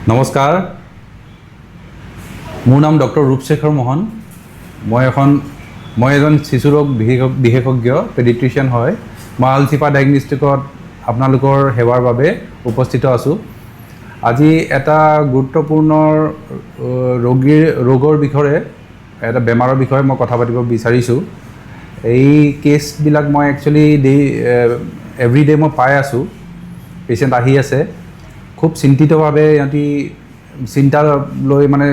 নমস্কাৰ, মোৰ নাম ডক্টৰ ৰূপশেখৰ মোহন। মই এজন শিশু ৰোগ বিশেষজ্ঞ পেডিট্ৰিচিয়ান হয়। মই আলচিপা ডায়েগনষ্টিকত আপোনালোকৰ সেৱাৰ বাবে উপস্থিত আছোঁ। আজি এটা গুৰুত্বপূৰ্ণ ৰোগৰ বিষয়ে, এটা বেমাৰৰ বিষয়ে মই কথা পাতিব বিচাৰিছোঁ। এই কেছবিলাক মই একচুৱেলি এভৰিডে মই পাই আছোঁ। পেচেণ্ট আহি আছে, খুব চিন্তিতভাৱে সিহঁতি চিন্তা লৈ মানে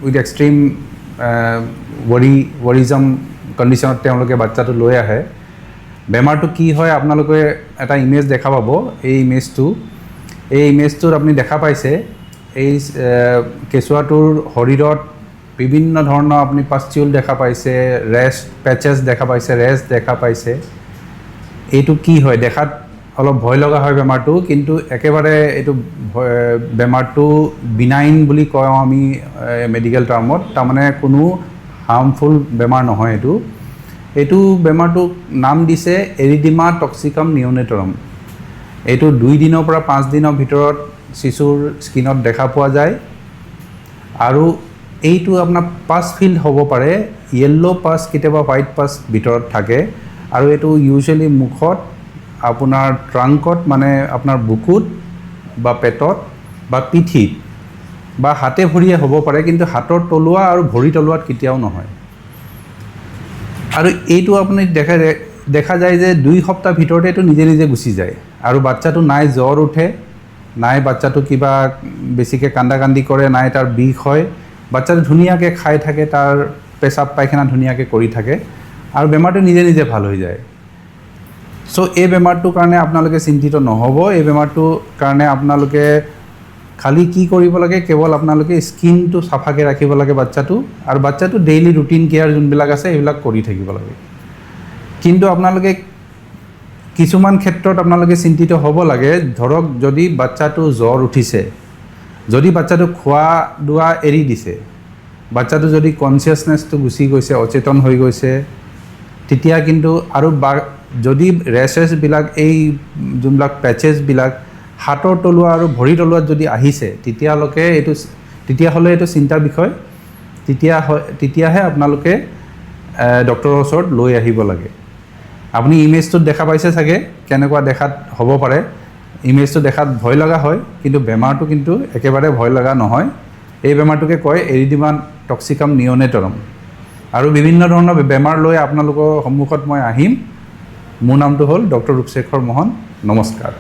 উইথ এক্সট্ৰিম ৱৰিজম কণ্ডিশ্যনত তেওঁলোকে বাচ্চাটো লৈ আহে। বেমাৰটো কি হয় আপোনালোকে এটা ইমেজ দেখা পাব। এই ইমেজটোত আপুনি দেখা পাইছে এই কেঁচুৱাটোৰ শৰীৰত বিভিন্ন ধৰণৰ আপুনি পাষ্টিউল দেখা পাইছে, পেচেছ দেখা পাইছে, ৰেছ দেখা পাইছে। এইটো কি হয়? দেখাত অলপ ভয় লগা হয় বেমাৰটো, কিন্তু একেবাৰে এইটো বেমাৰটো বিনাইন বুলি কওঁ আমি মেডিকেল টাৰ্মত। তাৰমানে কোনো হাৰ্মফুল বেমাৰ নহয়। এইটো বেমাৰটোক নাম দিছে এৰিডিমা টক্সিকাম নিঅ'নেটৰম। এইটো 2 দিনৰ পৰা 5 দিনৰ ভিতৰত শিশুৰ স্কিনত দেখা পোৱা যায়। আৰু এইটো আপোনাৰ পাছ ফিল্ড হ'ব পাৰে, য়েল্ল' পাছ, কেতিয়াবা হোৱাইট পাছ ভিতৰত থাকে। আৰু এইটো ইউজুৱেলি মুখত, আপোনাৰ ট্ৰাংকত মানে আপোনাৰ বুকুত বা পেটত বা পিঠিত বা হাতে ভৰিয়ে হ'ব পাৰে, কিন্তু হাতৰ তলুৱা আৰু ভৰি তলুৱাত কেতিয়াও নহয়। আৰু এইটো আপুনি দেখা যায় যে 2 সপ্তাহ ভিতৰতে এইটো নিজে নিজে গুচি যায়। আৰু বাচ্চাটো নাই জ্বৰ উঠে, নাই বাচ্চাটো কিবা বেছিকৈ কান্দি কৰে, নাই তাৰ বিষ হয়। বাচ্চাটো ধুনীয়াকৈ খাই থাকে, তাৰ পেচাব পায়খানা ধুনীয়াকৈ কৰি থাকে, আৰু বেমাৰটো নিজে নিজে ভাল হৈ যায়। চ' এই বেমাৰটোৰ কাৰণে আপোনালোকে চিন্তিত নহ'ব। এই বেমাৰটোৰ কাৰণে আপোনালোকে খালি কি কৰিব লাগে, কেৱল আপোনালোকে স্কিনটো চাফাকৈ ৰাখিব লাগে বাচ্চাটো, আৰু বাচ্চাটো ডেইলি ৰুটিন কেয়াৰ যোনবিলাক আছে সেইবিলাক কৰি থাকিব লাগে। কিন্তু আপোনালোকে কিছুমান ক্ষেত্ৰত আপোনালোকে চিন্তিত হ'ব লাগে। ধৰক যদি বাচ্চাটো জ্বৰ উঠিছে, যদি বাচ্চাটো খোৱা লোৱা এৰি দিছে, বাচ্চাটো যদি কনচিয়াছনেছটো গুচি গৈছে, অচেতন হৈ গৈছে, তেতিয়া কিন্তু আৰু যদি ৰেচেছবিলাক, এই যোনবিলাক পেচেছবিলাক হাতৰ তলুৱা আৰু ভৰি তলুৱাত যদি আহিছে, তেতিয়াহ'লে এইটো চিন্তাৰ বিষয়। তেতিয়াহে আপোনালোকে ডক্টৰৰ ওচৰত লৈ আহিব লাগে। আপুনি ইমেজটোত দেখা পাইছে চাগে কেনেকুৱা দেখাত হ'ব পাৰে। ইমেজটো দেখাত ভয় লগা হয়, কিন্তু বেমাৰটো কিন্তু একেবাৰে ভয় লগা নহয়। এই বেমাৰটোকে কয় এৰিডিমা টক্সিকাম নিঅ'নেটৰম। আৰু বিভিন্ন ধৰণৰ বেমাৰ লৈ আপোনালোকৰ সন্মুখত মই আহিম। মোৰ নামটো হ'ল ডক্টৰ ৰূপশেখৰ মোহন। নমস্কাৰ।